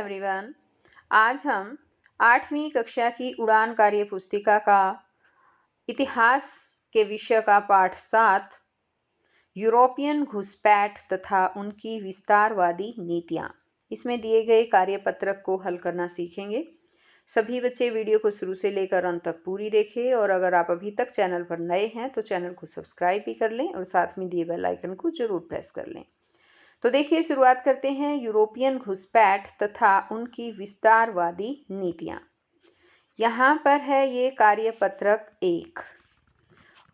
Everyone. आज हम 8वीं कक्षा की उड़ान कार्य पुस्तिका का इतिहास के विषय का पाठ 7 यूरोपियन घुसपैठ तथा उनकी विस्तारवादी नीतियाँ, इसमें दिए गए कार्यपत्रक को हल करना सीखेंगे। सभी बच्चे वीडियो को शुरू से लेकर अंत तक पूरी देखें और अगर आप अभी तक चैनल पर नए हैं तो चैनल को सब्सक्राइब भी कर लें और साथ में दिए बेल आइकन को जरूर प्रेस कर लें। तो देखिए, शुरुआत करते हैं यूरोपियन घुसपैठ तथा उनकी विस्तारवादी नीतियाँ। यहाँ पर है ये कार्यपत्रक 1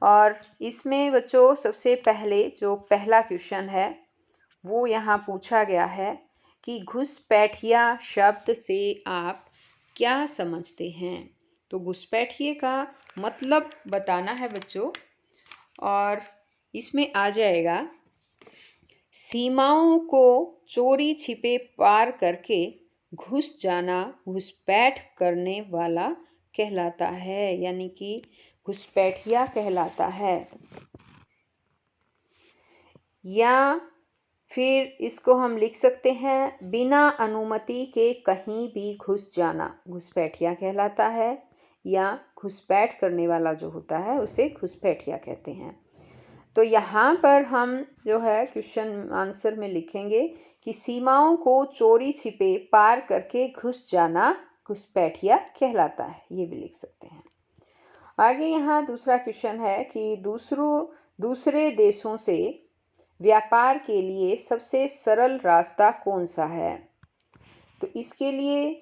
और इसमें बच्चों सबसे पहले जो पहला क्वेश्चन है वो यहाँ पूछा गया है कि घुसपैठिया शब्द से आप क्या समझते हैं। तो घुसपैठिए का मतलब बताना है बच्चों और इसमें आ जाएगा सीमाओं को चोरी छिपे पार करके घुस जाना घुसपैठ करने वाला कहलाता है, यानी कि घुसपैठिया कहलाता है। या फिर इसको हम लिख सकते हैं बिना अनुमति के कहीं भी घुस जाना घुसपैठिया कहलाता है, या घुसपैठ करने वाला जो होता है उसे घुसपैठिया कहते हैं। तो यहाँ पर हम जो है क्वेश्चन आंसर में लिखेंगे कि सीमाओं को चोरी छिपे पार करके घुस जाना घुसपैठिया कहलाता है, ये भी लिख सकते हैं। आगे यहाँ दूसरा क्वेश्चन है कि दूसरे देशों से व्यापार के लिए सबसे सरल रास्ता कौन सा है। तो इसके लिए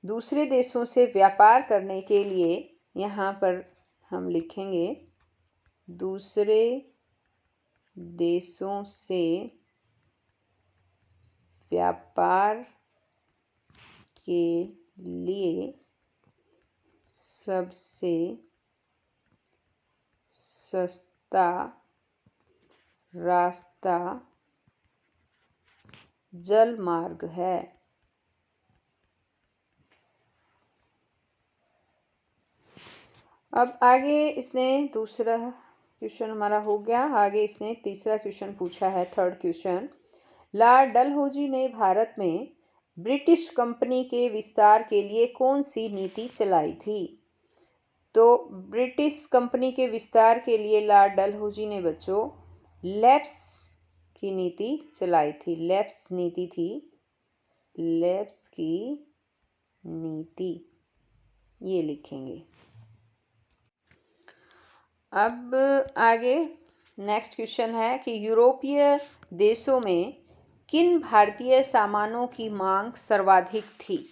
दूसरे देशों से व्यापार करने के लिए यहाँ पर हम लिखेंगे दूसरे देशों से व्यापार के लिए सबसे सस्ता रास्ता जल मार्ग है। अब आगे इसने दूसरा क्वेश्चन हमारा हो गया। आगे इसने तीसरा क्वेश्चन पूछा है, थर्ड क्वेश्चन। लॉर्ड डलहौजी ने भारत में ब्रिटिश कंपनी के विस्तार के लिए कौन सी नीति चलाई थी। तो ब्रिटिश कंपनी के विस्तार के लिए लॉर्ड डलहौजी ने बच्चों लैप्स की नीति चलाई थी। लैप्स नीति थी, लैप्स की नीति, ये लिखेंगे। अब आगे नेक्स्ट क्वेश्चन है कि यूरोपीय देशों में किन भारतीय सामानों की मांग सर्वाधिक थी।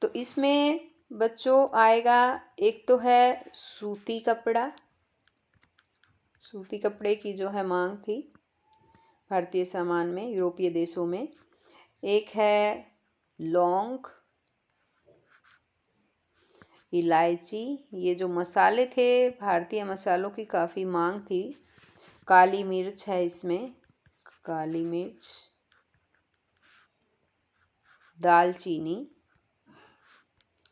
तो इसमें बच्चों आएगा, एक तो है सूती कपड़ा, सूती कपड़े की जो है मांग थी भारतीय सामान में यूरोपीय देशों में। एक है लौंग, इलायची, ये जो मसाले थे भारतीय मसालों की काफ़ी मांग थी। काली मिर्च है इसमें, काली मिर्च, दालचीनी,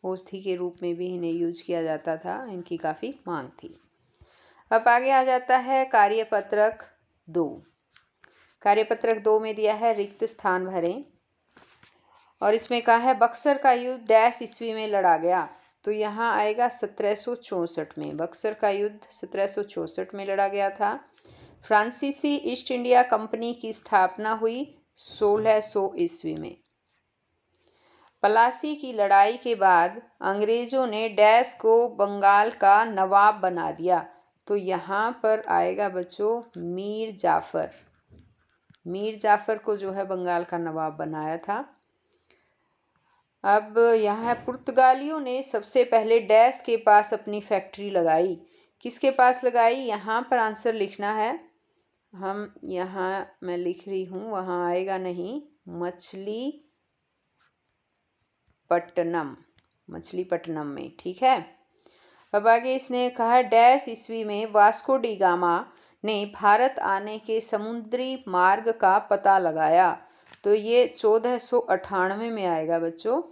औषधि के रूप में भी इन्हें यूज किया जाता था, इनकी काफ़ी मांग थी। अब आगे आ जाता है कार्यपत्रक 2। कार्यपत्रक 2 में दिया है रिक्त स्थान भरें और इसमें कहा है बक्सर का युद्ध डैश ईस्वी में लड़ा गया। तो यहाँ आएगा 1764 में। बक्सर का युद्ध 1764 में लड़ा गया था। फ्रांसीसी ईस्ट इंडिया कंपनी की स्थापना हुई 1600 ईस्वी में। पलासी की लड़ाई के बाद अंग्रेजों ने डैश को बंगाल का नवाब बना दिया। तो यहाँ पर आएगा बच्चों मीर जाफर। मीर जाफर को जो है बंगाल का नवाब बनाया था। अब यहाँ पुर्तगालियों ने सबसे पहले डैश के पास अपनी फैक्ट्री लगाई। किसके पास लगाई, यहाँ पर आंसर लिखना है। हम यहाँ मैं लिख रही हूँ, वहाँ आएगा नहीं, मछलीपट्टनम में, ठीक है। अब आगे इसने कहा डैश ईस्वी में वास्को डी गामा ने भारत आने के समुद्री मार्ग का पता लगाया। तो ये 1498 में आएगा बच्चों,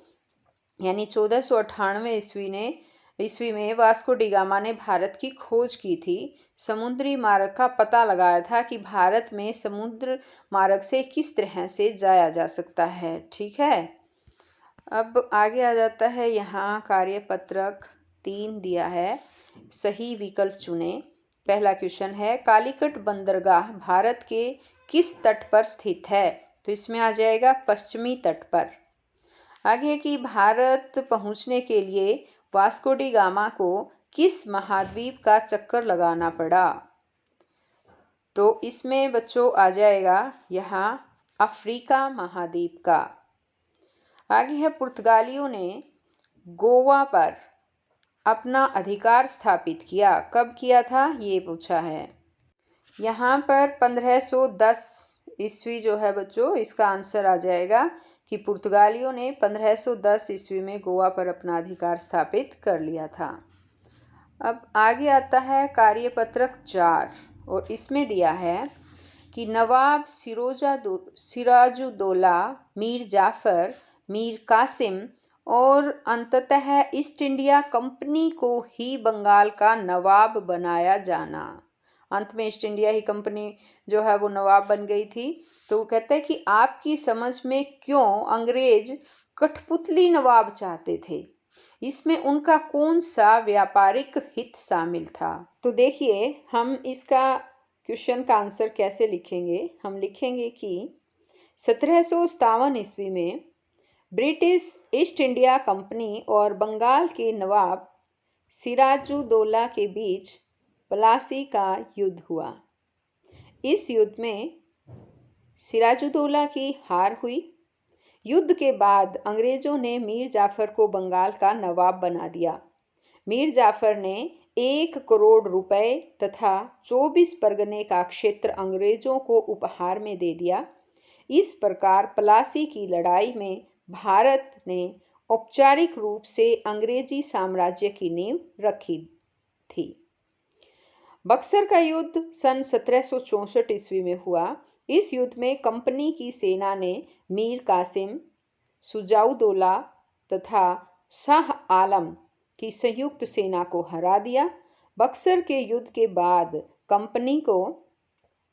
यानी 1498 ईस्वी में वास्को डी गामा ने भारत की खोज की थी, समुद्री मार्ग का पता लगाया था कि भारत में समुद्र मार्ग से किस तरह से जाया जा सकता है, ठीक है। अब आगे आ जाता है, यहाँ कार्यपत्रक 3 दिया है, सही विकल्प चुने। पहला क्वेश्चन है, कालीकट बंदरगाह भारत के किस तट पर स्थित है? तो इसमें आ जाएगा पश्चिमी तट पर। आगे कि भारत पहुंचने के लिए वास्को डी गामा को किस महाद्वीप का चक्कर लगाना पड़ा? तो इसमें बच्चों आ जाएगा यहाँ अफ्रीका महाद्वीप का। आगे है, पुर्तगालियों ने गोवा पर अपना अधिकार स्थापित किया, कब किया था ये पूछा है। यहाँ पर 1510 ईस्वी जो है बच्चों, इसका आंसर आ जाएगा कि पुर्तगालियों ने 1510 ईस्वी में गोवा पर अपना अधिकार स्थापित कर लिया था। अब आगे आता है कार्यपत्रक 4 और इसमें दिया है कि नवाब सिराजुद्दौला, मीर जाफर, मीर कासिम और अंततः ईस्ट इंडिया कंपनी को ही बंगाल का नवाब बनाया जाना। अंत में ईस्ट इंडिया ही कंपनी जो है वो नवाब बन गई थी। तो वो कहते हैं कि आपकी समझ में क्यों अंग्रेज कठपुतली नवाब चाहते थे? इसमें उनका कौन सा व्यापारिक हित शामिल था? तो देखिए, हम इसका क्वेश्चन का आंसर कैसे लिखेंगे। हम लिखेंगे कि 1757 ईस्वी में ब्रिटिश ईस्ट इंडिया कंपनी और बंगाल के नवाब सिराजुद्दौला के बीच प्लासी का युद्ध हुआ। इस युद्ध में सिराजुद्दौला की हार हुई। युद्ध के बाद अंग्रेजों ने मीर जाफर को बंगाल का नवाब बना दिया। मीर जाफर ने 1 करोड़ रुपए तथा 24 परगने का क्षेत्र अंग्रेजों को उपहार में दे दिया। इस प्रकार प्लासी की लड़ाई में भारत ने औपचारिक रूप से अंग्रेजी साम्राज्य की नींव रखी थी। बक्सर का युद्ध सन 1764 ईस्वी में हुआ। इस युद्ध में कंपनी की सेना ने मीर कासिम, सुजाउद्दौला तथा शाह आलम की संयुक्त सेना को हरा दिया। बक्सर के युद्ध के बाद कंपनी को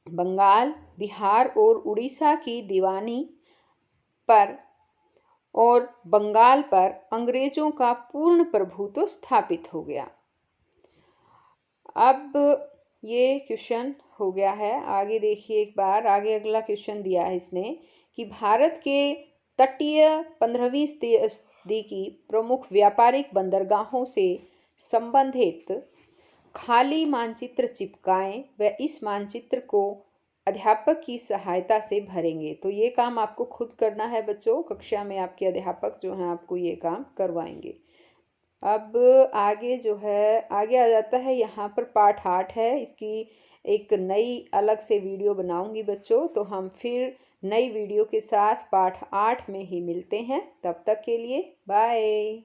बंगाल, बिहार और उड़ीसा की दीवानी पर और बंगाल पर अंग्रेजों का पूर्ण प्रभुत्व स्थापित हो गया। अब ये क्वेश्चन हो गया है। आगे देखिए एक बार, आगे अगला क्वेश्चन दिया है इसने कि भारत के तटीय 15वीं सदी की प्रमुख व्यापारिक बंदरगाहों से संबंधित खाली मानचित्र चिपकाएं व इस मानचित्र को अध्यापक की सहायता से भरेंगे। तो ये काम आपको खुद करना है बच्चों, कक्षा में आपके अध्यापक जो हैं आपको ये काम करवाएंगे। अब आगे जो है, आगे आ जाता है, यहाँ पर पाठ 8 है। इसकी एक नई अलग से वीडियो बनाऊंगी बच्चों। तो हम फिर नई वीडियो के साथ पाठ 8 में ही मिलते हैं। तब तक के लिए बाय।